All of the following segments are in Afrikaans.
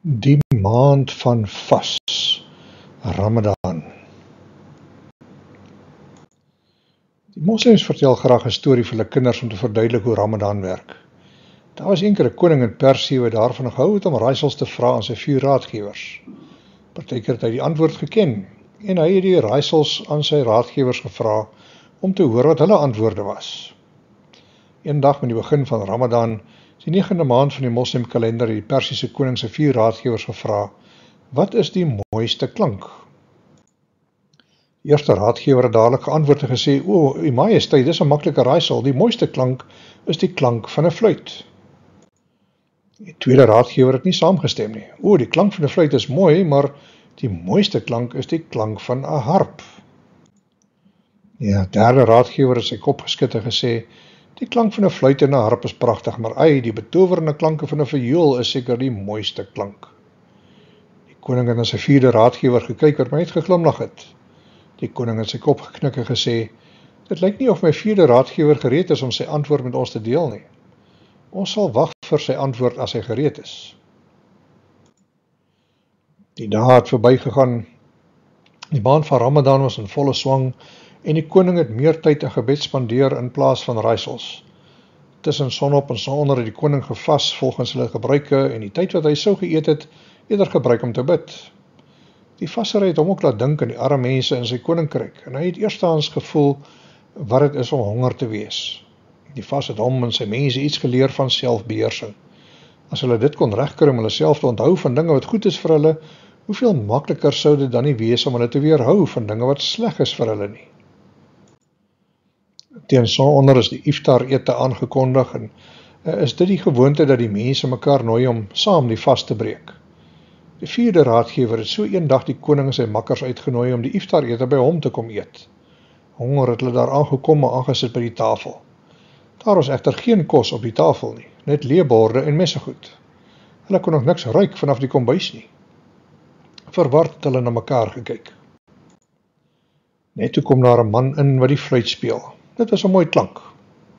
Die maand van vas, Ramadan. Die moslims vertel graag 'n storie vir hulle kinders om te verduidelik hoe Ramadan werk. Daar was eendag 'n koning in Persië wat daarvan gehou het om raaisels te vra aan sy 4 raadgewers. Partykeer het hy die antwoord geken en hy het die raaisels aan sy raadgewers gevra om te hoor wat hulle antwoorde was. Eendag met die begin van Ramadan, die 9de maand van die moslimkalender, het die Persiese koning sy 4 raadgewers gevra: "Wat is die mooiste klank?" Die eerste raadgewer het dadelik geantwoord en gesê: "O, U Majesteit, dis 'n maklike raaisel. Die mooiste klank is die klank van 'n fluit." Die tweede raadgewer het nie saamgestem nie. "O, die klank van 'n fluit is mooi, maar die mooiste klank is die klank van 'n harp." Die derde raadgewer het sy kop geskud en gesê: "Die klank van 'n fluit en 'n harp is pragtig, maar die betowerende klanke van 'n viool is seker die mooiste klank." Die koning het na sy 4de raadgewer gekyk wat my net geglimlag het. Die koning het sy kop geknik en gesê: "Dit lyk nie of my 4de raadgewer gereed is om sy antwoord met ons te deel nie. Ons sal wag vir sy antwoord as hy gereed is." Die dae het verbygegaan. Die maand van Ramadan was in volle swang en die koning het meer tyd aan gebed spandeer in plaas van raaisels. Tussen sonop en sononder het die koning gevas volgens hulle gebruike en die tyd wat hy sou geëet het, eerder gebruik om te bid. Die vassery het hom ook laat dink aan die arme mense in sy koninkryk en hy het eerstehands gevoel wat dit is om honger te wees. Die vas het hom en sy mense iets geleer van selfbeheersing. As hulle dit kon regkry om hulle self te onthou van dinge wat goed is vir hulle, hoeveel makliker sou dit dan nie wees om hulle te weerhou van dinge wat sleg is vir hulle nie. Teen sononder is die iftar-ete aangekondig en is dit die gewoonte dat die mense mekaar nooi om saam die vas te breek. Die 4de raadgewer het so eendag die koning en sy makkers uitgenooi om die iftar-ete by hom te kom eet. Honger het hulle daar aangekom en aangesit by die tafel. Daar was egter geen kos op die tafel nie, net leeborde en messegoed. Hulle kon nog niks ruik vanaf die kombuis nie. Verward het hulle na mekaar gekyk. Net toe kom daar 'n man in wat die fluit speel. Dit was 'n mooi klank.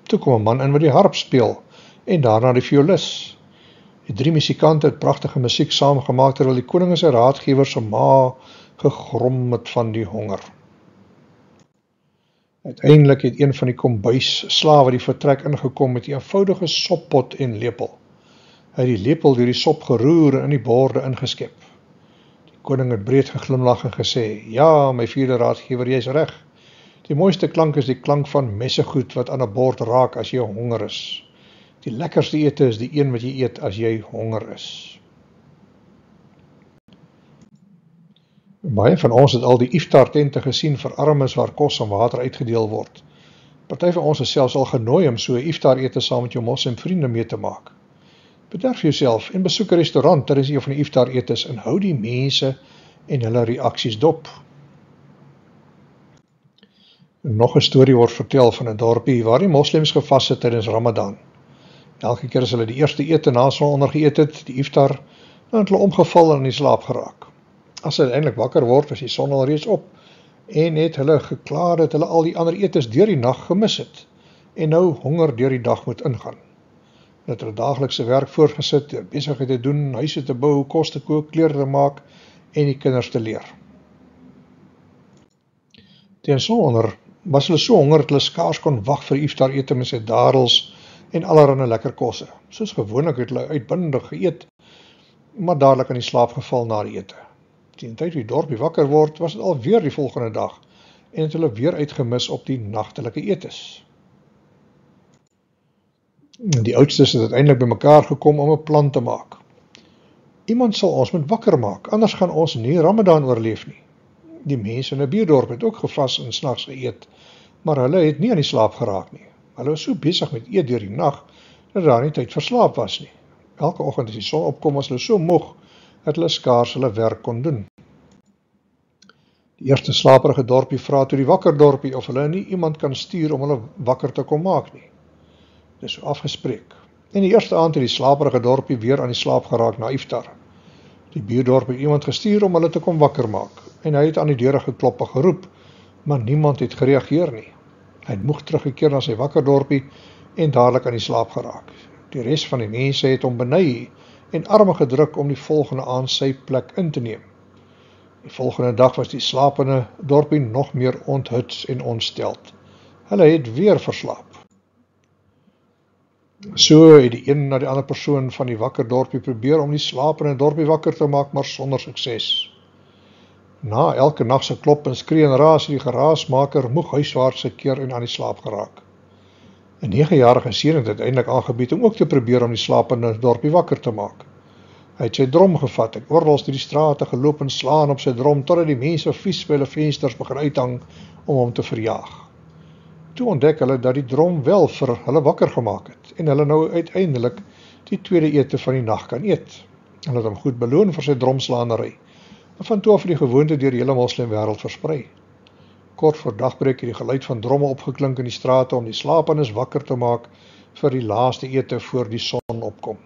Toe kom 'n man in wat die harp speel en daarna die violis. Die 3 musikante het pragtige musiek saamgemaak terwyl die koning en sy raadgewers se maag gegrom het van die honger. Uiteindelik het een van die kombuis slawe die vertrek ingekom met 'n eenvoudige soppot en lepel. Hy het die lepel deur die sop geroer en in die borde ingeskep. Die koning het breed geglimlag en gesê: "Ja, my 4de raadgewer, jy's reg. Die mooiste klank is die klank van messegoed wat aan 'n bord raak as jy honger is. Die lekkerste ete is die een wat jy eet as jy honger is." Baie van ons het al die iftar-tente gesien vir armes waar kos en water uitgedeel word. Party van ons is selfs al genooi om so 'n iftar-ete saam met jou moslim vriende mee te maak. Bederf jouself en besoek 'n restaurant tydens een van die iftar-etes en hou die mense en hulle reaksies dop. Nog 'n storie word vertel van 'n dorpie waar die moslems gevas het tydens Ramadan. Elke keer as hulle die eerste ete na sononder geëet het, die iftar, dan het hulle omgeval en in die slaap geraak. As hulle uiteindelik wakker word, was die son al reeds op en het hulle gekla dat hulle al die ander etes deur die nag gemis het en nou honger deur die dag moet ingaan. Hulle het hulle daaglikse werk voortgesit, deur besigheid te doen, huise te bou, kos te kook, klere te maak en die kinders te leer. Teen sononder was hulle so honger dat hulle skaars kon wag vir die iftar-ete met sy dadels en allerlei lekker kosse. Soos gewoonlik het hulle uitbundig geëet, maar dadelik in die slaap geval na die ete. Teen die tyd die dorpie wakker word, was dit alweer die volgende dag en het hulle weer uitgemis op die nagtelike etes. Die oudstes het uiteindelik bymekaar gekom om 'n plan te maak. Iemand sal ons moet wakker maak, anders gaan ons nie Ramadan oorleef nie. Die mense in 'n buurdorp het ook gevas en snags geëet, maar hulle het nie aan die slaap geraak nie. Hulle was so besig met eet deur die nag, dat daar nie tyd vir slaap was nie. Elke oggend as die son opkom, was hulle so moeg, dat hulle skaars hulle werk kon doen. Die eerste slaperige dorpie vra toe die wakker dorpie of hulle nie iemand kan stuur om hulle wakker te kom maak nie. Dit is so afgespreek. En die eerste aand het die slaperige dorpie weer aan die slaap geraak na iftar. Die buurdorp het iemand gestuur om hulle te kom wakker maak, en hy het aan die deure geklop en geroep, maar niemand het gereageer nie. Hy het moeg teruggekeer na sy wakker dorpie en dadelik aan die slaap geraak. Die res van die mense het hom beny en arme gedruk om die volgende aand sy plek in te neem. Die volgende dag was die slapende dorpie nog meer onthuts en ontsteld. Hulle het weer verslaap. So het die een na die ander persoon van die wakker dorpie probeer om die slapende dorpie wakker te maak, maar sonder sukses. Na elke nag se klop en skree en raas het die geraasmaker moeg huiswaarts gekeer en aan die slaap geraak. 'n 9-jarige seun het uiteindelik aangebied om ook te probeer om die slapende dorpie wakker te maak. Hy het sy drom gevat en oral deur die strate geloop en slaan op sy drom totdat die mense vies by hulle vensters begin uithang om hom te verjaag. Toe ontdek hulle dat die drom wel vir hulle wakker gemaak het en hulle nou uiteindelik die tweede ete van die nag kan eet. Hulle het hom goed beloon vir sy dromslaanery. En van toe af het die gewoonte deur die hele moslimwêreld versprei. Kort voor dagbreek het die geluid van dromme opgeklink in die strate om die slapendes wakker te maak vir die laaste ete voor die son opkom.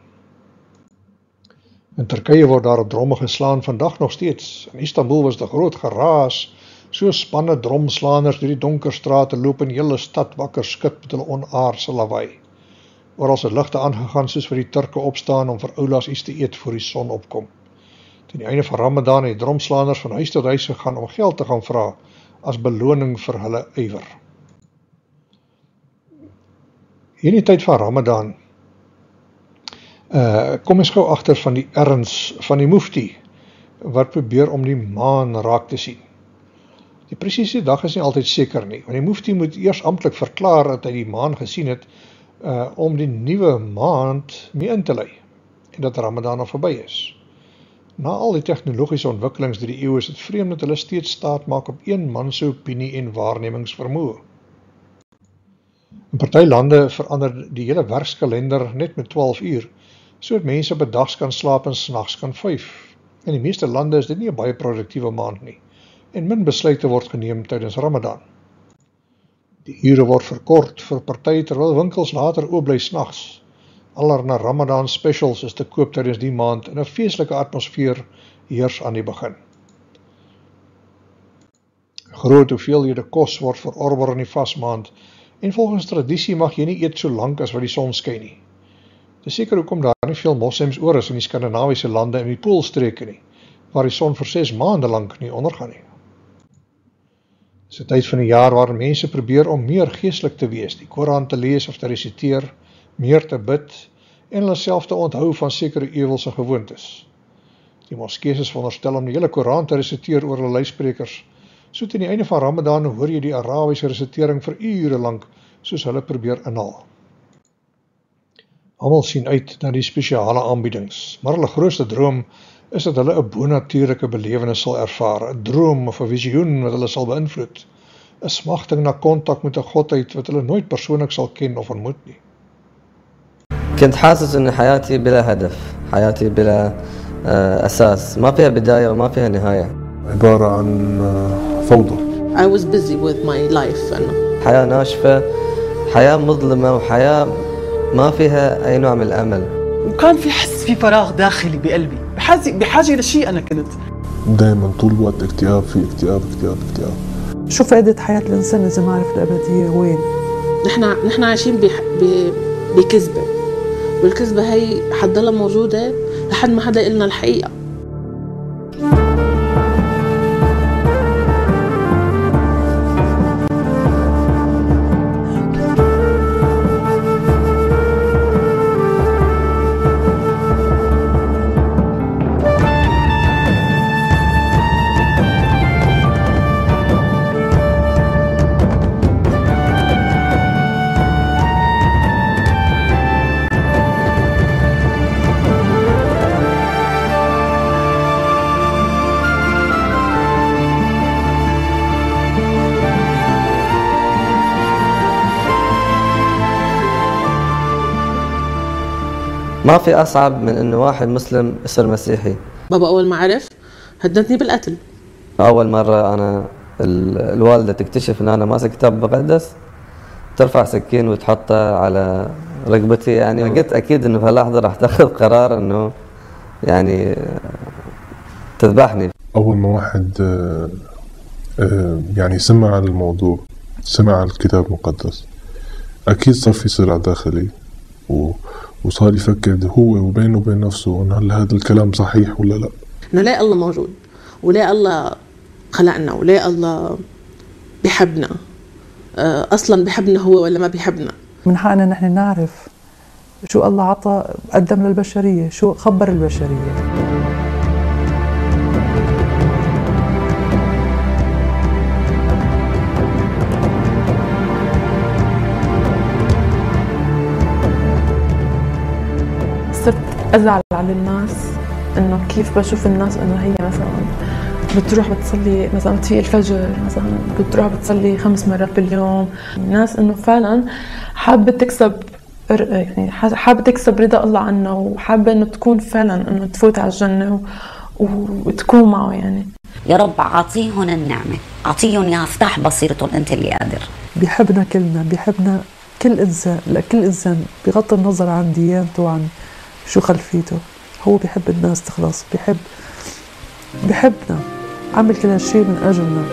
In Turkye word daar op dromme geslaan vandag nog steeds. In Istanbul was dit groot geraas, so spanne dromslaaners deur die donker strate loop en die hele stad wakker skud met hulle onaardse lawaai. Oral se ligte aangegaan soos vir die Turke opstaan om vir oulas iets te eet voor die son opkom. Teen die einde van Ramadan het dromslaaners van huis tot huis gegaan om geld te gaan vra as beloning vir hulle ywer. In die tyd van Ramadan kom ons gou agter van die erns van die mufti wat probeer om die maan raak te sien. Die presiese dag is nie altyd seker nie, want die mufti moet eers amptelik verklaar dat hy die maan gesien het om die nuwe maand mee in te lei en dat Ramadan al verby is. Na al die tegnologiese ontwikkelings deur die eeue is dit vreemd dat hulle steeds staat maak op een man se opinie en waarnemingsvermoë. In party lande verander die hele werkskalender net met 12 uur, sodat mense bedags kan slaap en snags kan 5. In die meeste lande is dit nie 'n baie produktiewe maand nie, en min besluite word geneem tydens Ramadan. Die ure word verkort vir party terwyl winkels later oop bly snags. Allerlei Ramadan specials is te koop tydens die maand en 'n feestelike atmosfeer heers aan die begin. Groot hoeveelhede kos word verorber in die vasmaand en volgens tradisie mag jy nie eet so lank as wat die son skyn nie. Dis seker hoekom daar nie veel moslems oor is in die Skandinawiese lande en die poolstreke nie, waar die son vir 6 maande lank nie ondergaan nie. Dis 'n tyd van die jaar waar mense probeer om meer geestelik te wees, die Koran te lees of te resiteer, meer te bid en hulle self te onthou van sekere ewelse gewoontes. Die moskees is veronderstel om die hele Koran te resiteer oor hulle luidsprekers. So teen die einde van Ramadan hoor jy die Arabiese resitering vir ure lank, soos hulle probeer inhaal. Almal sien uit na die spesiale aanbiedings, maar hulle grootste droom is dat hulle 'n bonatuurlike belewenis sal ervaar, 'n droom of 'n visioen wat hulle sal beïnvloed, 'n smagting na kontak met 'n godheid wat hulle nooit persoonlik sal ken of ontmoet nie. كنت حاسس إن حياتي بلا هدف، حياتي بلا أساس، ما فيها بداية وما فيها نهاية. عبارة عن فوضى. I was busy with my life. حياة ناشفة، حياة مظلمة وحياة ما فيها أي نوع من الأمل. وكان في حس في فراغ داخلي بقلبي، بحاجة لشيء أنا كنت. دائما طول الوقت اكتئاب، في اكتئاب اكتئاب اكتئاب. شو فائدة حياة الإنسان إذا ما عرف الأبدية وين؟ نحن عايشين بكذبة، والكذبة هي حتضلها موجودة لحد ما حدا يقلنا الحقيقة. ما في أصعب من إنه واحد مسلم يصير مسيحي. بابا أول ما عرف هددني بالقتل. أول مرة أنا الوالدة تكتشف إن أنا ماسك كتاب مقدس، ترفع سكين وتحطه على رقبتي، يعني قلت أكيد إنه بهاللحظة راح تاخذ قرار إنه يعني تذبحني. أول ما واحد يعني سمع عن الموضوع، سمع عن الكتاب المقدس، أكيد صار في صراع داخلي وصار يفكر هو وبينه وبين نفسه إنه هل هذا الكلام صحيح ولا لا. إنه ليه الله موجود، وليه الله خلقنا، وليه الله بيحبنا، أصلا بيحبنا هو ولا ما بيحبنا. من حقنا نحن نعرف شو الله عطى قدم للبشرية، شو خبر البشرية. صرت أزعل على الناس، إنه كيف بشوف الناس إنه هي مثلا بتروح بتصلي مثلا في الفجر، مثلا بتروح بتصلي 5 مرات باليوم. الناس إنه فعلا حابة تكسب، يعني حابة تكسب رضا الله عنه، وحابة إنه تكون فعلا إنه تفوت على الجنة وتكون معه. يعني يا رب أعطيهم النعمة، أعطيهم يا افتح بصيرتهم، أنت اللي قادر. بيحبنا كلنا، بيحبنا كل إنسان، لكل إنسان بغض النظر عن ديانته وعن شو خلفيته. هو بيحب الناس تخلص، بيحبنا، عمل كل هالشيء من أجلنا.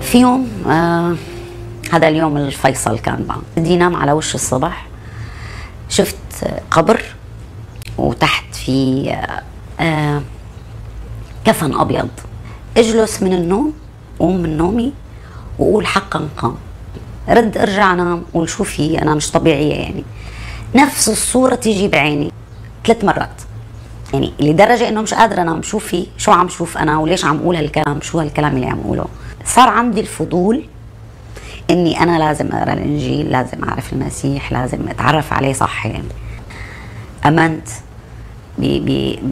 في يوم هذا اليوم الفيصل كان معه، بدي نام على وش الصبح، شفت قبر وتحت في كفن أبيض. اجلس من النوم، قوم من نومي وقول حقا قام. رد ارجع انام، قول شو في، انا مش طبيعية. يعني نفس الصورة تيجي بعيني 3 مرات، يعني لدرجة انه مش قادرة انام. شو في، شو عم شوف انا، وليش عم اقول هالكلام، شو هالكلام اللي عم اقوله. صار عندي الفضول اني انا لازم اقرا الانجيل، لازم اعرف المسيح، لازم اتعرف عليه صح. يعني امنت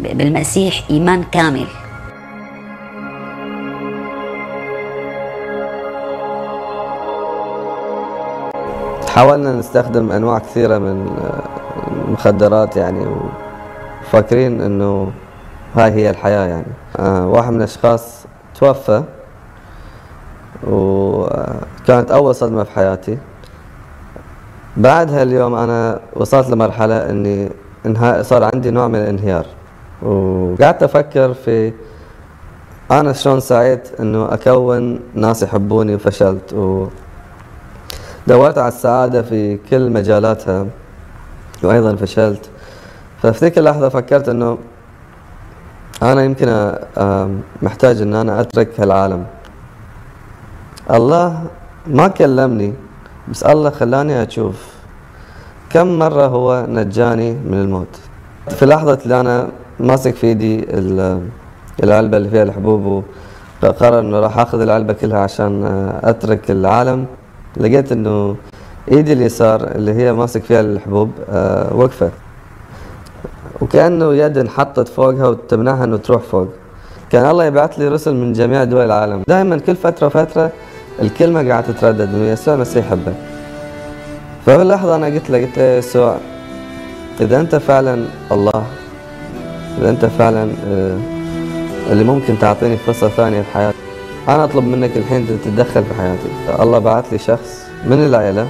بالمسيح ايمان كامل. حاولنا نستخدم انواع كثيرة من المخدرات، يعني وفاكرين انه هاي هي الحياة. يعني واحد من الاشخاص توفى، وكانت أول صدمة في حياتي. بعد هاليوم أنا وصلت لمرحلة إني صار عندي نوع من الانهيار، وقعدت أفكر في أنا شلون سعيت إنه أكون ناس يحبوني، وفشلت ودورت على السعادة في كل مجالاتها وأيضا فشلت. ففي ذيك اللحظة فكرت إنه أنا يمكن محتاج إن أنا أترك هالعالم. الله ما كلمني، بس الله خلاني أشوف كم مرة هو نجاني من الموت. في لحظة اللي أنا ماسك في إيدي العلبة اللي فيها الحبوب، وقرر إنه راح أخذ العلبة كلها عشان أترك العالم، لقيت إنه إيدي اليسار اللي هي ماسك فيها الحبوب وقفت، وكأنه يد انحطت فوقها وتمنعها إنه تروح فوق. كان الله يبعث لي رسل من جميع دول العالم. دائما كل فترة وفترة الكلمة قاعدة تتردد إنه يسوع المسيح يحبك. ففي اللحظة أنا قلت له يا يسوع، إذا أنت فعلا الله، إذا أنت فعلا اللي ممكن تعطيني فرصة ثانية في حياتي، أنا أطلب منك الحين تتدخل في حياتي. الله بعث لي شخص من العائلة،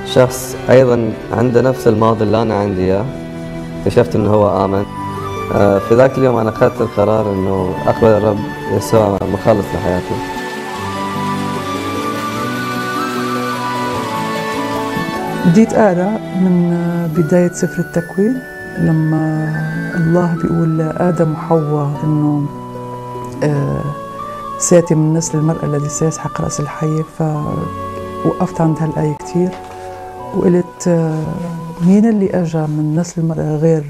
شخص أيضا عنده نفس الماضي اللي أنا عندي إياه. اكتشفت إنه هو آمن. في ذاك اليوم أنا أخذت القرار إنه أقبل الرب يسوع مخلص لحياتي. بديت أقرأ من بداية سفر التكوين، لما الله بيقول لآدم وحواء إنه سيأتي من نسل المرأة الذي سيسحق رأس الحية. فوقفت عند هالآية كتير وقلت مين اللي أجا من نسل المرأة غير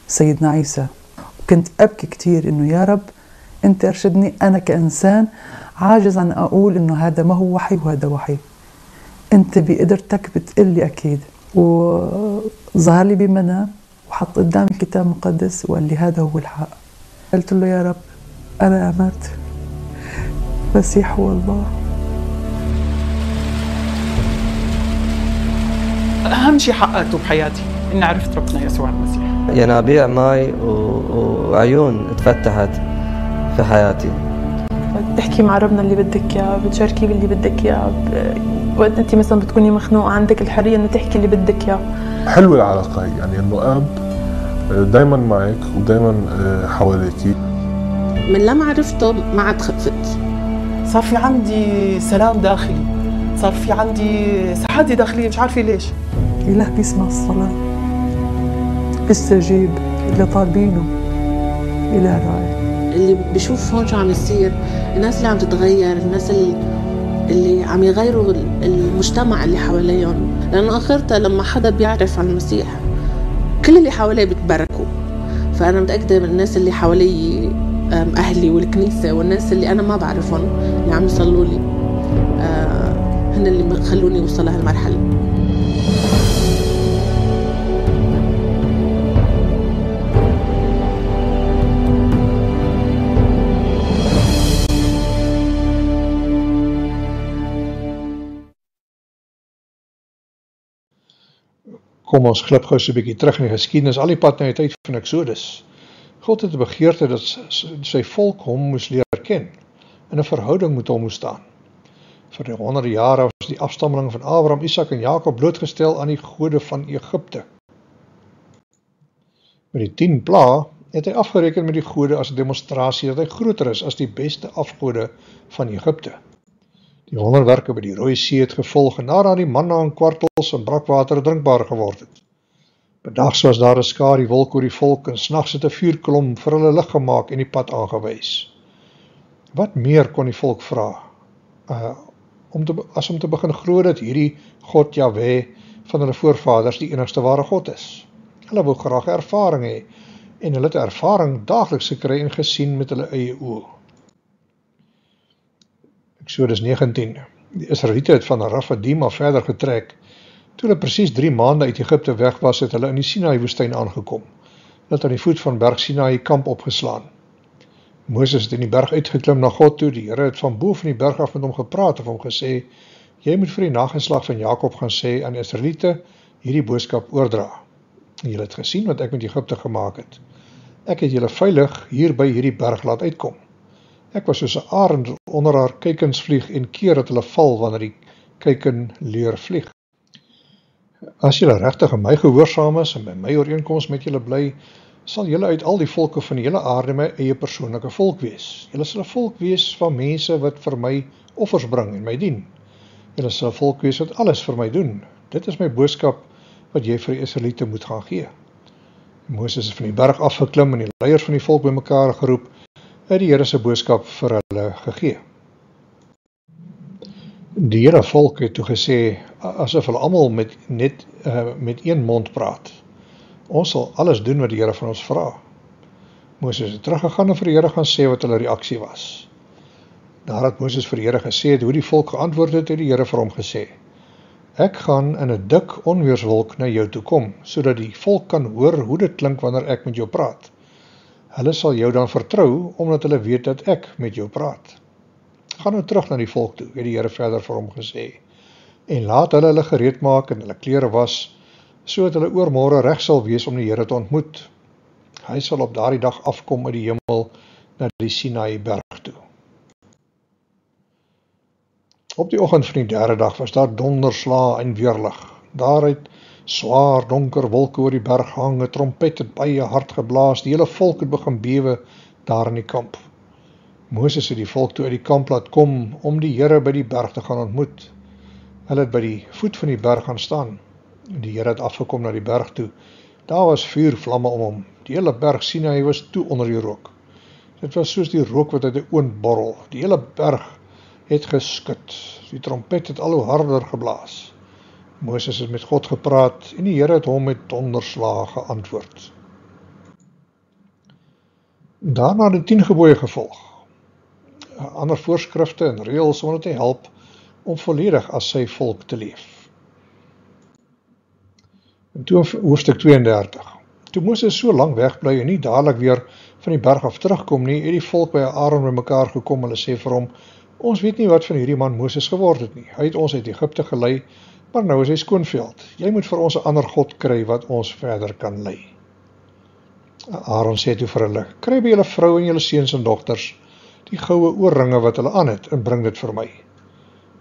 سيدنا عيسى؟ وكنت أبكي كتير إنه يا رب أنت أرشدني، أنا كإنسان عاجز عن أقول إنه هذا ما هو وحي وهذا وحي. أنت بقدرتك بتقلي أكيد. وظهر لي بمنام وحط قدامي الكتاب المقدس وقال لي هذا هو الحق. قلت له يا رب أنا آمنت، المسيح هو الله. أهم شيء حققته بحياتي إني عرفت ربنا يسوع المسيح. ينابيع ماي وعيون اتفتحت في حياتي. بتحكي مع ربنا اللي بدك إياه، بتشاركيه باللي بدك إياه، وقت انت مثلا بتكوني مخنوقة عندك الحرية انه تحكي اللي بدك اياه. حلوة العلاقة هي، يعني انه اب دايما معك ودايما حواليكي. من لما عرفته ما عاد خفت. صار في عندي سلام داخلي، صار في عندي سعادة داخلية، مش عارفة ليش. إله بيسمع الصلاة، بيستجيب اللي طالبينه. إله رائع. اللي بشوف هون شو عم يصير، الناس اللي عم تتغير، الناس اللي عم يغيروا المجتمع اللي حواليهم، لأنه آخرتها لما حدا بيعرف عن المسيح كل اللي حواليه بيتبركوا. فأنا متأكدة من الناس اللي حوالي، أهلي والكنيسة والناس اللي أنا ما بعرفهم اللي عم يصلوا لي، هن اللي خلوني أوصل لهالمرحلة. Kom ons glip gou so 'n bietjie terug in die geskiedenis, al die pad na die tyd van Exodus. God het 'n begeerte dat sy volk hom moes leer ken, in 'n verhouding met hom moes staan. Vir die honderde jare was die afstammeling van Abraham, Isak en Jakob blootgestel aan die gode van Egipte. Met die 10 plaae het hy afgereken met die gode as 'n demonstrasie dat hy groter is as die beste afgode van Egipte. Die wonderwerke by die Rooi See het gevolg en daarna die manna en kwartels en brakwater drinkbaar geword het. Bedags was daar 'n skare wolk oor die volk en snags het 'n vuurkolom vir hulle lig gemaak en die pad aangewys. Wat meer kon die volk vra? Om te begin glo dat hierdie God Jahwe van hulle voorvaders die enigste ware God is. Hulle wou graag ervaring hê en hulle het ervaring daagliks gekry en gesien met hulle eie oë. Exodus 19. Die Israeliete het van Rafidim af verder getrek. Toe hulle presies 3 maande uit Egipte weg was, het hulle in die Sinaï-woestyn aangekom. Hulle het aan die voet van berg Sinaï kamp opgeslaan. Moses het in die berg uitgeklim na God toe. Die Here het van bo van die berg af met hom gepraat en hom gesê: "Jy moet vir die nageslag van Jakob gaan sê aan die Israeliete hierdie boodskap oordra. Julle het gesien wat ek met Egipte gemaak het. Ek het julle veilig hier by hierdie berg laat uitkom. Ek was soos 'n arend onder haar kuikens vlieg en keer dat hulle val wanneer die kuiken leer vlieg. As julle regtig aan my gehoorsaam is en by my ooreenkoms met julle bly, sal julle uit al die volke van die hele aarde my eie persoonlike volk wees. Julle sal 'n volk wees van mense wat vir my offers bring en my dien. Julle sal 'n volk wees wat alles vir my doen. Dit is my boodskap wat jy vir die Israeliete moet gaan gee." Moses het van die berg afgeklim en die leiers van die volk bymekaar geroep, het die Here se boodskap vir hulle gegee. Die hele volk het toe gesê, asof hulle almal met een mond praat: "Ons sal alles doen wat die Here van ons vra." Moses het teruggegaan en vir die Here gaan sê wat hulle reaksie was. Nadat Moses vir die Here gesê het hoe die volk geantwoord het, het die Here vir hom gesê: "Ek gaan in 'n dik onweerswolk na jou toe kom, sodat die volk kan hoor hoe dit klink wanneer ek met jou praat. Hulle sal jou dan vertrou, omdat hulle weet dat ek met jou praat. Gaan nou terug na die volk toe," het die Here verder vir hom gesê, "en laat hulle gereed maak en hulle klere was, sodat hulle oormôre reg sal wees om die Here te ontmoet. Hy sal op daardie dag afkom uit die hemel na die Sinaï berg toe." Op die oggend van die 3de dag was daar donderslae en weerlig. Daar het swaar donker wolke oor die berg hang, 'n trompet het baie hard geblaas, die hele volk het begin bewe daar in die kamp. Moses het die volk toe uit die kamp laat kom om die Here by die berg te gaan ontmoet. Hulle het by die voet van die berg gaan staan. Die Here het afgekom na die berg toe. Daar was vuurvlamme om hom. Die hele berg Sinaï was toe onder die rook. Dit was soos die rook wat uit 'n oond borrel. Die hele berg het geskud. Die trompet het al hoe harder geblaas. Moses het met God gepraat en die Here het hom met donderslae geantwoord. Daarna het die 10 gebooie gevolg. Ander voorskrifte en reëls om hulle te help om volledig as sy volk te leef. En toe hoofstuk 32. Toe Moses so lank wegbly en nie dadelik weer van die berg af terugkom nie, het die volk by Aaron bymekaar gekom. Hulle sê vir hom: "Ons weet nie wat van hierdie man Moses geword het nie. Hy het ons uit Egipte gelei, maar nou is hy skoonveld. Jy moet vir ons 'n ander God kry wat ons verder kan lei." Aaron sê toe vir hulle: "Kry by julle vroue en julle seuns en dogters die goue oorringe wat hulle aan het en bring dit vir my."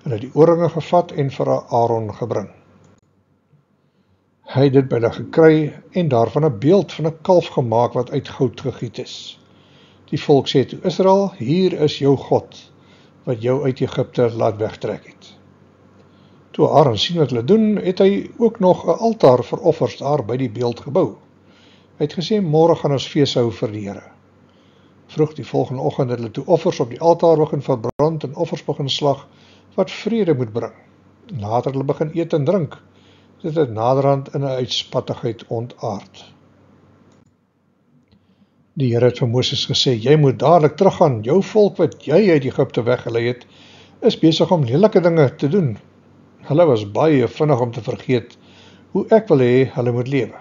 Hulle het die oorringe gevat en vir Aaron gebring. Hy het dit by hulle gekry en daarvan 'n beeld van 'n kalf gemaak wat uit goud gegiet is. Die volk sê toe, Israel, hier is jou God, wat jou uit Egipte laat wegtrek het. Toe Aaron sien wat hulle doen, het hy ook nog 'n altaar vir offers daar by die beeld gebou. Hy het gesê, môre gaan ons fees hou vir die Here. Vroeg die volgende oggend het hulle toe offers op die altaar begin verbrand en offers begin slag, wat vrede moet bring. Later het hulle begin eet en drink. Dit het naderhand in 'n uitspattigheid ontaard. Die Here het vir Moses gesê, jy moet dadelik teruggaan, jou volk wat jy uit Egipte weggelei het, is besig om lelike dinge te doen. Hulle was baie vinnig om te vergeet hoe ek wil hê hulle moet lewe.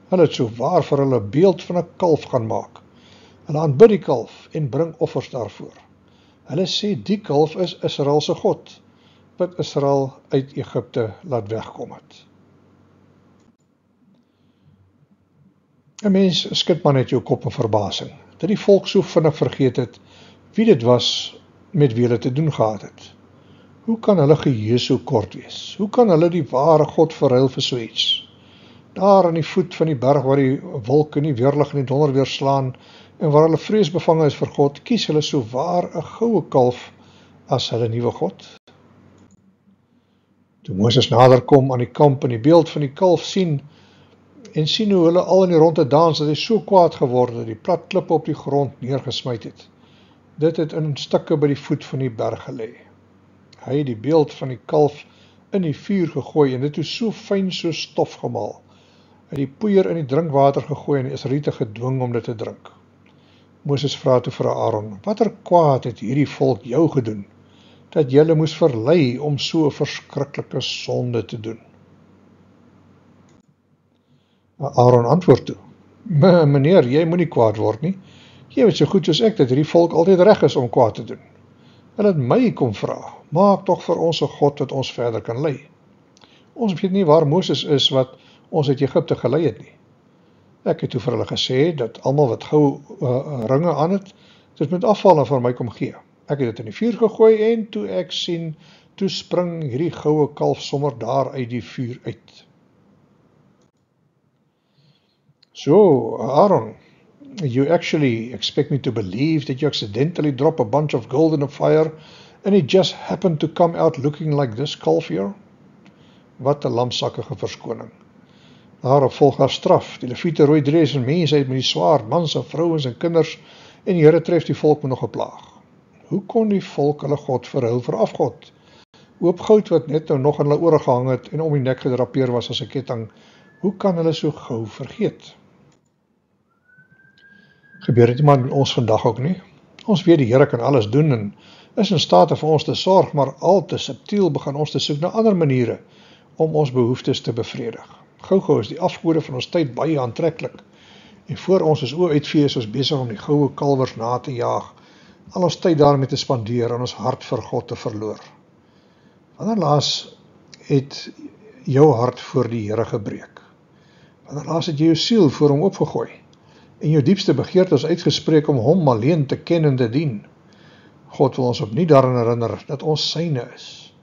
Hulle het so waar vir hulle beeld van 'n kalf gaan maak. Hulle aanbid die kalf en bring offers daarvoor. Hulle sê die kalf is Israel se God, wat Israel uit Egipte laat wegkom het. 'n Mens skud maar net jou kop in verbasing, dat die volk so vinnig vergeet het wie dit was met wie hulle te doen gehad het. Hoe kan hulle geheue so kort wees? Hoe kan hulle die ware God verruil vir so iets? Daar aan die voet van die berg waar die wolke en die weerlig en die donder weerslaan en waar hulle vreesbevange is vir God, kies hulle so waar 'n goue kalf as hulle nuwe God. Toe Moses nader kom aan die kamp en die beeld van die kalf sien, en sien hoe hulle al in die ronde dans, dat hy so kwaad geword dat die plat klippe op die grond neergesmyt het. Dit het in stukke by die voet van die berg gelê. Hy het die beeld van die kalf in die vuur gegooi en dit het so fyn so stof gemaal. Hy het die poeier in die drinkwater gegooi en die Israeliete gedwing om dit te drink. Moses vra toe vir Aaron, watter kwaad het hierdie volk jou gedoen, dat julle moes verlei om so 'n verskriklike sonde te doen? Aaron antwoord toe, meneer, jy moet nie kwaad word nie. Jy weet so goed soos ek dat hierdie volk altyd reg is om kwaad te doen. Hulle het my kom vra, maak tog vir ons 'n God wat ons verder kan lei. Ons weet nie waar Moses is wat ons uit Egipte gelei het nie. Ek het toe vir hulle gesê dat almal wat goue ringe aan het, dit moet afval en vir my kom gee. Ek het dit in die vuur gegooi en toe ek sien, toe spring hierdie goue kalf sommer daar uit die vuur uit. So, Aaron, you actually expect me to believe that you accidentally drop a bunch of gold in a fire and it just happened to come out looking like this kalf here? Wat 'n lamsakkige verskoning. Daarop volg haar straf. Die Lewiete rooi dres en mense uit met die swaard, mans en vrouens en kinders, en die Here tref die volk met nog 'n plaag. Hoe kon die volk hulle God verruil vir afgod? Oop goud wat net nou nog in hulle ore gehang het en om die nek gedrapeer was as 'n ketting, hoe kan hulle so gou vergeet? Gebeur dit iemand met ons vandag ook nie? Ons weet die Here kan alles doen en is in staat vir ons te sorg, maar al te subtiel begin ons te soek na ander maniere om ons behoeftes te bevredig. Gou-gou is die afgode van ons tyd baie aantreklik en voor ons is oë uitvee is ons besig om die goue kalwers na te jaag, al ons tyd daarmee te spandeer en ons hart vir God te verloor. Wanneer laas het jou hart voor die Here gebreek? Wanneer laas het jy jou siel voor hom opgegooi? En jou diepste begeerte is uitgespreek om hom alleen te ken en te dien. God wil ons opnuut daaraan herinner dat ons syne is.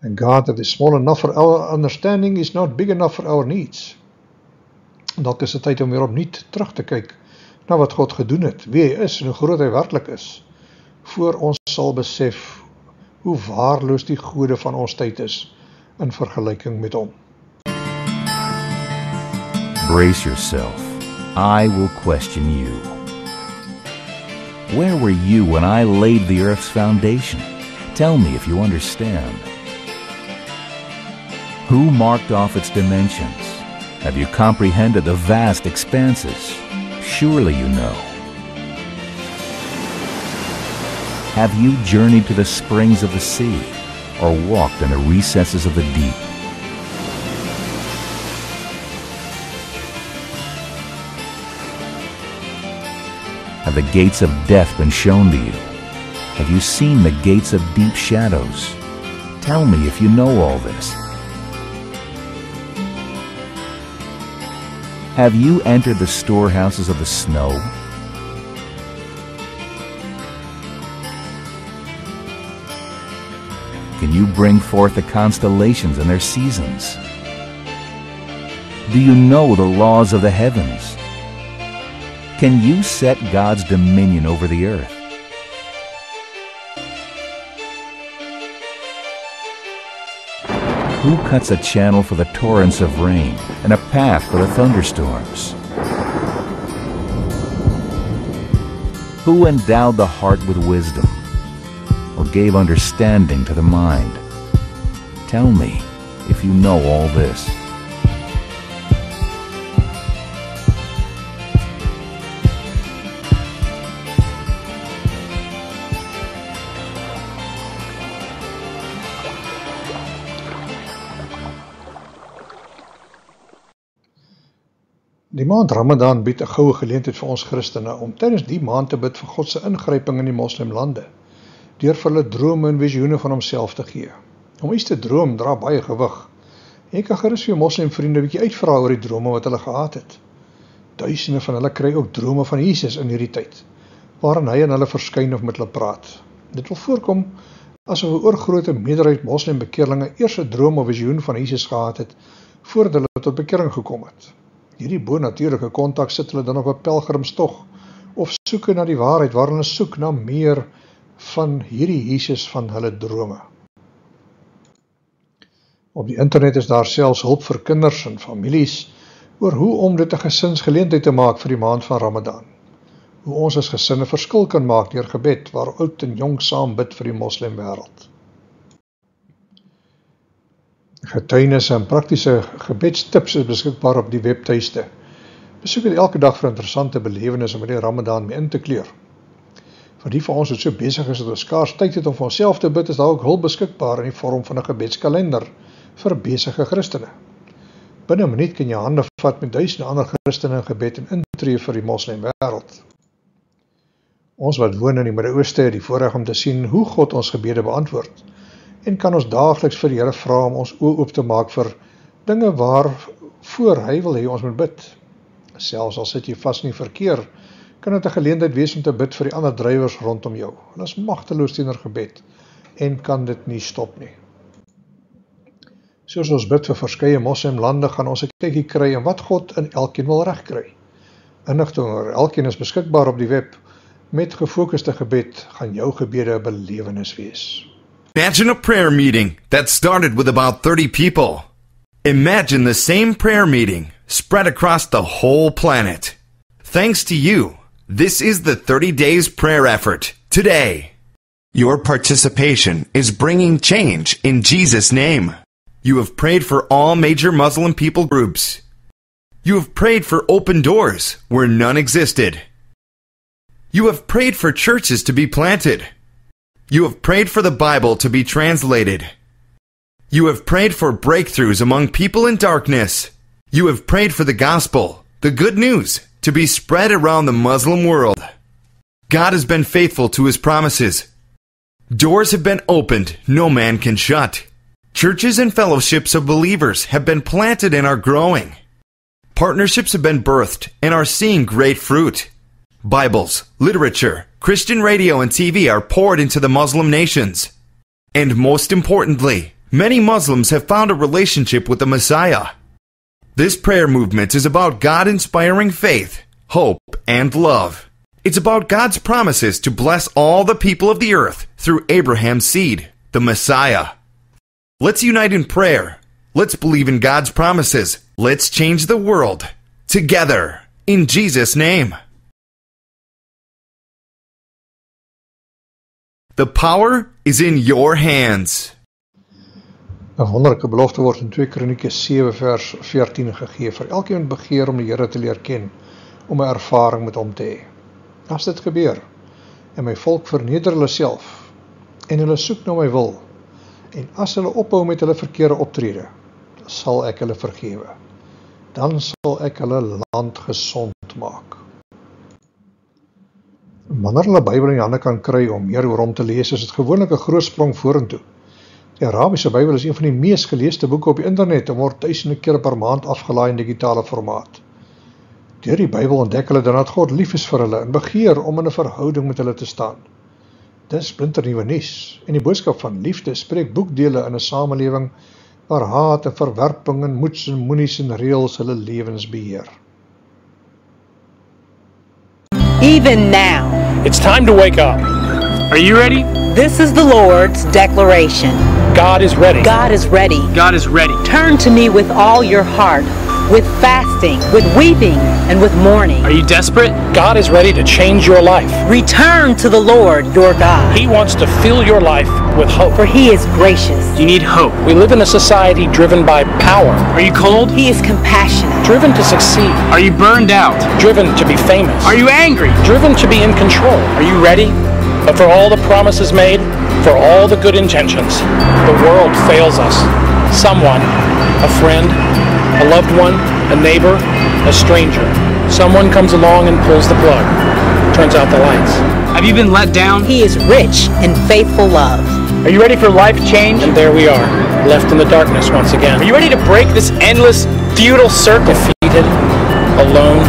And God that is small enough for our understanding is not big enough for our needs. Dalk is dit tyd om weer opnuut terug te kyk na wat God gedoen het, wie hy is en hoe groot hy werklik is, voor ons sal besef hoe waarloos die gode van ons tyd is in vergelyking met hom. Brace yourself. I will question you. Where were you when I laid the earth's foundation? Tell me if you understand. Who marked off its dimensions? Have you comprehended the vast expanses? Surely you know. Have you journeyed to the springs of the sea, or walked in the recesses of the deep? Have the gates of death been shown to you? Have you seen the gates of deep shadows? Tell me if you know all this. Have you entered the storehouses of the snow? Can you bring forth the constellations and their seasons? Do you know the laws of the heavens? Can you set God's dominion over the earth? Who cuts a channel for the torrents of rain and a path for the thunderstorms? Who endowed the heart with wisdom, or gave understanding to the mind? Tell me if you know all this. Die maand Ramadan bied 'n goue geleentheid vir ons Christene om tydens die maand te bid vir God se ingryping in die moslimlande, deur vir hulle drome en visioene van homself te gee. Om iets te droom dra baie gewig. Jy kan gerus vir jou moslimvriende 'n bietjie uitvra oor die drome wat hulle gehad het. Duisende van hulle kry ook drome van Jesus in hierdie tyd, waarin hy aan hulle verskyn of met hulle praat. Dit wil voorkom asof 'n oorgrote meerderheid moslimbekeerlinge eers 'n droom of visioen van Jesus gehad het, voordat hulle tot bekering gekom het. Hierdie bonatuurlike kontak sit hulle dan op 'n pelgrimstog, of soeke na die waarheid, waar hulle soek na meer van hierdie Jesus van hulle drome. Op die internet is daar selfs hulp vir kinders en families oor hoe om dit 'n gesinsgeleentheid te maak vir die maand van Ramadan. Hoe ons as gesinne verskil kan maak deur gebed, waar oud en jong saam bid vir die moslimwêreld. Getuienisse en praktiese gebedstips is beskikbaar op die webtuiste. Besoek dit elke dag vir interessante belewennisse om met die Ramadan mee in te kleur. Vir die van ons wat so besig is dat ons skaars tyd het om vir onsself te bid, is daar ook hulp beskikbaar in die vorm van 'n gebedskalender vir besige Christene. Binne 'n minuut kan jy hande vat met duisende ander Christene in gebed en intree vir die moslimwêreld. Ons wat woon in die Midde-Ooste het die voorreg om te sien hoe God ons gebede beantwoord, en kan ons daagliks vir die Here vra om ons oë oop te maak vir dinge waarvoor hy wil hê ons moet bid. Selfs al sit jy vas in die verkeer, kan dit 'n geleentheid wees om te bid vir die ander drywers rondom jou. Hulle is magteloos teenoor gebed en kan dit nie stop nie. Soos ons bid vir verskeie moslimlande, gaan ons 'n kykie kry in wat God in elkeen wil regkry. Inligting oor elkeen is beskikbaar op die web. Met gefokuste gebed gaan jou gebede 'n belewenis wees. Imagine a prayer meeting that started with about 30 people. Imagine the same prayer meeting spread across the whole planet. Thanks to you, this is the 30 Days Prayer Effort today. Your participation is bringing change in Jesus' name. You have prayed for all major Muslim people groups. You have prayed for open doors where none existed. You have prayed for churches to be planted. You have prayed for the Bible to be translated. You have prayed for breakthroughs among people in darkness. You have prayed for the gospel, the good news, to be spread around the Muslim world. God has been faithful to his promises. Doors have been opened no man can shut. Churches and fellowships of believers have been planted and are growing. Partnerships have been birthed and are seeing great fruit. Bibles, literature, Christian radio and TV are poured into the Muslim nations. And most importantly, many Muslims have found a relationship with the Messiah. This prayer movement is about God inspiring faith, hope, and love. It's about God's promises to bless all the people of the earth through Abraham's seed, the Messiah. Let's unite in prayer. Let's believe in God's promises. Let's change the world. Together, in Jesus' name. The power is in your hands. 'n wonderlike belofte word in 2 Kronieke 7 vers 14 gegee vir elkeen wat begeer om die Here te leer ken, om 'n ervaring met hom te hê. As dit gebeur, en my volk verneder hulle self, en hulle soek na my wil, en as hulle ophou met hulle verkeerde optrede, sal ek hulle vergewe. Dan sal ek hulle land gesond maak. Wanneer hulle Bybel in die hande kan kry om meer oor hom te lees, is dit gewoonlik 'n groot sprong vorentoe. Die Arabiese Bybel is een van die mees geleesde boeke op die internet en word duisende kere per maand afgelaai in digitale formaat. Deur die Bybel ontdek hulle dan dat God lief is vir hulle en begeer om in 'n verhouding met hulle te staan. Dis splinternuwe nuus en die boodskap van liefde spreek boekdele in 'n samelewing waar haat en verwerping en moeds en moenies en reëls hulle lewens beheer. Even now. It's time to wake up. Are you ready? This is the Lord's declaration. God is ready. God is ready. God is ready. Turn to me with all your heart, with fasting, with weeping, and with mourning. Are you desperate? God is ready to change your life. Return to the Lord your God. He wants to fill your life with hope. For He is gracious. You need hope. We live in a society driven by power. Are you cold? He is compassionate. Driven to succeed. Are you burned out? Driven to be famous. Are you angry? Driven to be in control. Are you ready? But for all the promises made, for all the good intentions, the world fails us. Someone, a friend, a loved one, a neighbor, a stranger. Someone comes along and pulls the plug, turns out the lights. Have you been let down? He is rich in faithful love. Are you ready for life change? And there we are, left in the darkness once again. Are you ready to break this endless, futile circle? Defeated, alone,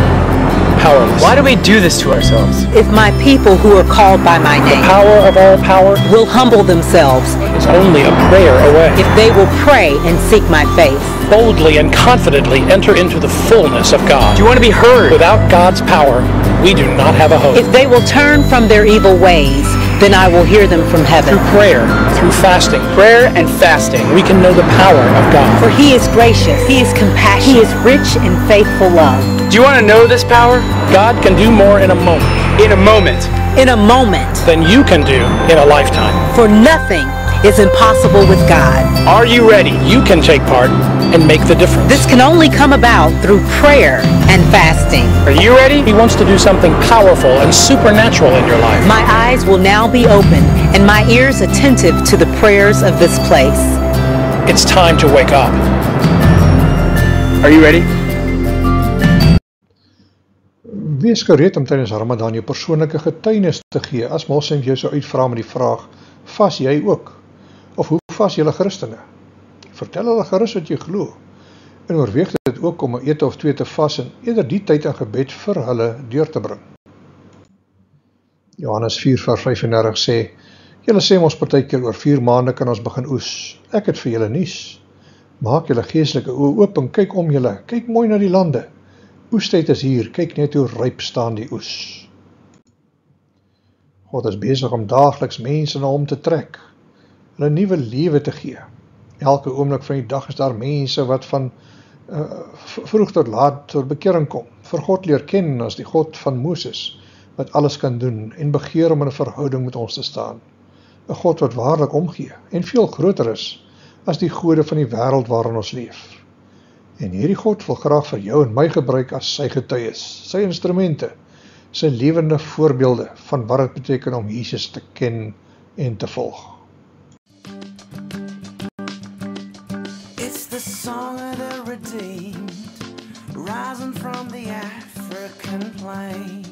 powerless. Why do we do this to ourselves? If my people who are called by my name, The power of all power will humble themselves, is only a prayer away. if they will pray and seek my face, Boldly and confidently enter into the fullness of God. Do you want to be heard? Without God's power, we do not have a hope. if they will turn from their evil ways, then I will hear them from heaven. Through prayer, through fasting, prayer and fasting, we can know the power of God. For He is gracious, He is compassionate, He is rich in faithful love. Do you want to know this power? God can do more in a moment. In a moment. In a moment, Than you can do in a lifetime. for nothing is impossible with God. Are you ready? You can take part and make the difference. This can only come about through prayer and fasting. Are you ready? He wants to do something powerful and supernatural in your life. My eyes will now be open and my ears attentive to the prayers of this place. It's time to wake up. Are you ready? Wees gereed om tydens Ramadan jou persoonlike getuienis te gee as moslims jou sou uitvra met die vraag, vas jy ook? Of hoe vas julle Christene? Vertel hulle gerus wat jy glo en oorweeg dit ook om 'n ete of 2 te vas en eerder die tyd in gebed vir hulle deur te bring. Johannes 4:35 sê, julle sê ons partykeer oor 4 maande kan ons begin oes. Ek het vir julle nuus. Maak julle geestelike oë oop en kyk om julle, kyk mooi na die lande. Oestyd is hier, kyk net hoe ryp staan die oes. God is besig om daagliks mense na hom te trek, hulle nuwe lewe te gee. Elke oomblik van die dag is daar mense wat van vroeg tot laat tot bekering kom, vir God leer ken as die God van Moses, wat alles kan doen en begeer om in 'n verhouding met ons te staan. 'n God wat waarlik omgee en veel groter is as die gode van die wêreld waarin ons leef. En hierdie God wil graag vir jou en my gebruik as sy getuies, sy instrumente, sy lewende voorbeelde van wat dit beteken om Jesus te ken en te volg. It's the song of the redeemed, rising from the African plain.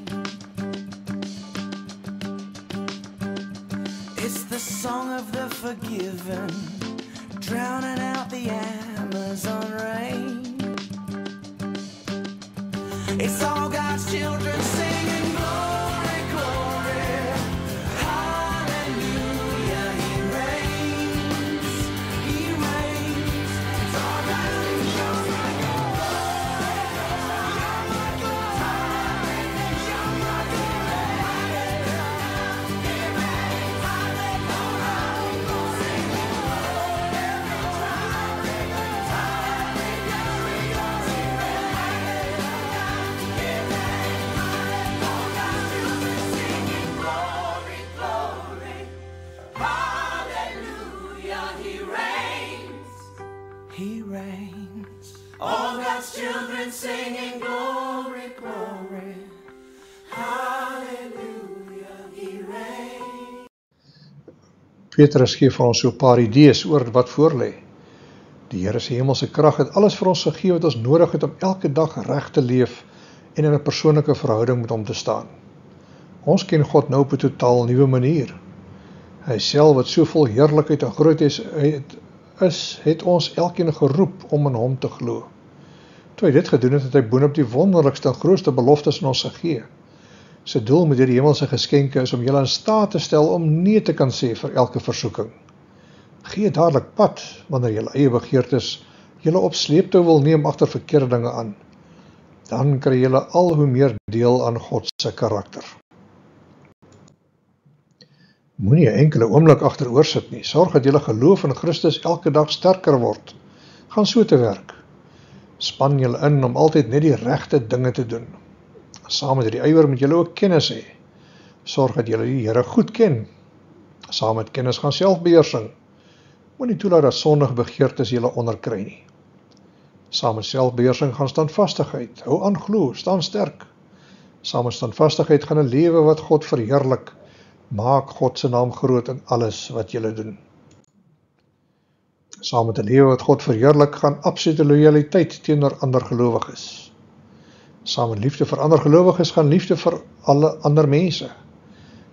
It's the song of the forgiven, drowning out the Amazon rain. It's all God's children singing glory, glory, hallelujah, He reigns, He reigns. It's all God's children He reigns. All God's children singing glory, glory, hallelujah, He reigns. Petrus gee vir ons so 'n paar idees oor wat voorlê. Die Here se hemelse krag het alles vir ons gegee wat ons nodig het om elke dag reg te leef en in 'n persoonlike verhouding met hom te staan. Ons ken God nou op 'n totaal nuwe manier. Hy self wat so vol heerlikheid en grootheid het ons elkeen geroep om in hom te glo. Toe hy dit gedoen het, het hy boonop die wonderlikste en grootste beloftes aan ons gegee. Sy doel met hierdie hemelse geskenke is om julle in staat te stel om nee te kan sê vir elke versoeking. Gee dadelik pad wanneer julle eie begeertes julle op sleeptou wil neem agter verkeerde dinge aan. Dan kry julle al hoe meer deel aan God se karakter. Moenie 'n enkele oomblik agteroor sit nie. Sorg dat julle geloof in Christus elke dag sterker word. Gaan so te werk. Span julle in om altyd net die regte dinge te doen. Saam met hierdie ywer moet julle ook kennis hê. Sorg dat julle die Here goed ken. Saam met kennis gaan selfbeheersing. Moenie toelaat dat sondige begeertes julle onderkry nie. Saam met selfbeheersing gaan standvastigheid. Hou aan glo, staan sterk. Saam met standvastigheid gaan 'n lewe wat God verheerlik. Maak God se naam groot in alles wat julle doen. Saam met 'n lewe wat God verheerlik gaan absolute lojaliteit teenoor ander gelowiges. Saam met liefde vir ander gelowiges gaan liefde vir alle ander mense.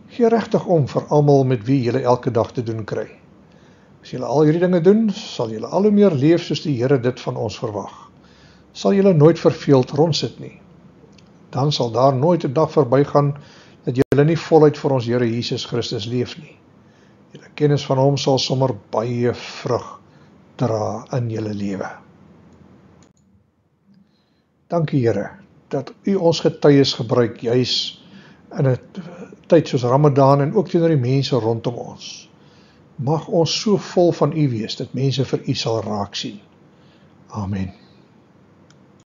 Gee regtig om vir almal met wie julle elke dag te doen kry. As julle al hierdie dinge doen, sal julle al hoe meer leef soos die Here dit van ons verwag. Sal julle nooit verveeld rondsit nie. Dan sal daar nooit 'n dag verbygaan dat julle nie voluit vir ons Here Jesus Christus leef nie. Julle kennis van hom sal sommer baie vrug dra in julle lewe. Dankie Here, dat U ons getuies gebruik, juis in 'n tyd soos Ramadan en ook teenoor die mense rondom ons. Mag ons so vol van U wees, dat mense vir U sal raak sien. Amen.